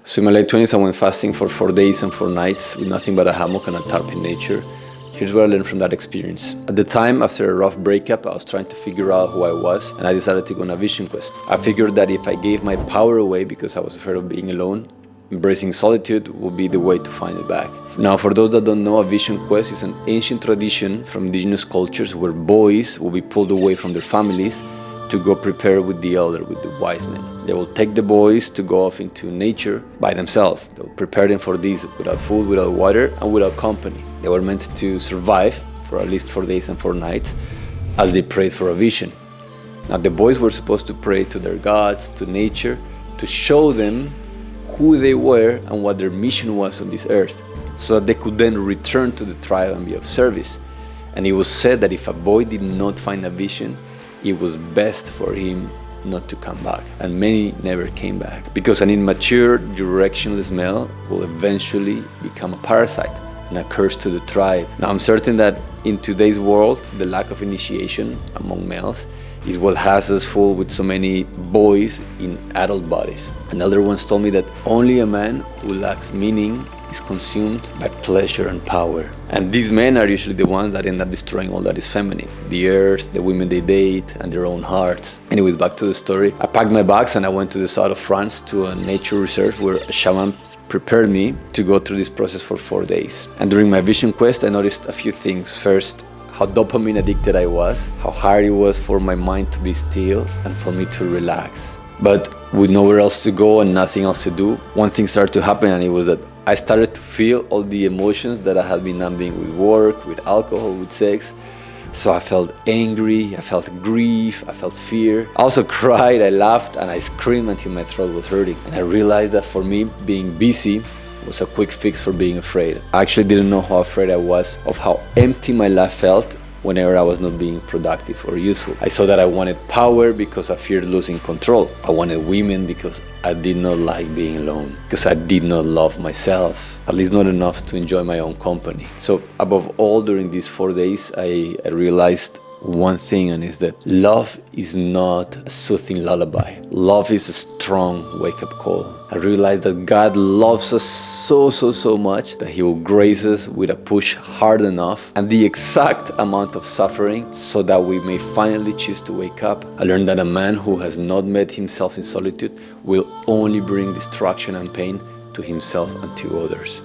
So in my late 20s, I went fasting for 4 days and 4 nights with nothing but a hammock and a tarp in nature. Here's what I learned from that experience. At the time, after a rough breakup, I was trying to figure out who I was, and I decided to go on a vision quest. I figured that if I gave my power away because I was afraid of being alone, embracing solitude would be the way to find it back. Now, for those that don't know, a vision quest is an ancient tradition from indigenous cultures where boys will be pulled away from their families to go prepare with the elder, with the wise men. They will take the boys to go off into nature by themselves. They'll prepare them for this without food, without water, and without company. They were meant to survive for at least 4 days and 4 nights as they prayed for a vision. Now, the boys were supposed to pray to their gods, to nature, to show them who they were and what their mission was on this earth, so that they could then return to the tribe and be of service. And it was said that if a boy did not find a vision, it was best for him not to come back. And many never came back, because an immature, directionless male will eventually become a parasite and a curse to the tribe. Now, I'm certain that in today's world, the lack of initiation among males is what has us full with so many boys in adult bodies. And elder once told me that only a man who lacks meaning is consumed by pleasure and power. And these men are usually the ones that end up destroying all that is feminine. The earth, the women they date, and their own hearts. Anyways, back to the story. I packed my bags and I went to the south of France to a nature reserve where a shaman prepared me to go through this process for 4 days. And during my vision quest, I noticed a few things. First, how dopamine addicted I was, how hard it was for my mind to be still and for me to relax. But with nowhere else to go and nothing else to do, one thing started to happen, and it was that I started to feel all the emotions that I had been numbing with work, with alcohol, with sex. So I felt angry, I felt grief, I felt fear. I also cried, I laughed, and I screamed until my throat was hurting. And I realized that for me, being busy was a quick fix for being afraid. I actually didn't know how afraid I was of how empty my life felt whenever I was not being productive or useful. I saw that I wanted power because I feared losing control. I wanted women because I did not like being alone, because I did not love myself, at least not enough to enjoy my own company. So above all, during these 4 days, I realized one thing, and is that love is not a soothing lullaby. Love is a strong wake-up call. I realized that God loves us so much that He will grace us with a push hard enough and the exact amount of suffering so that we may finally choose to wake up. I learned that a man who has not met himself in solitude will only bring destruction and pain to himself and to others.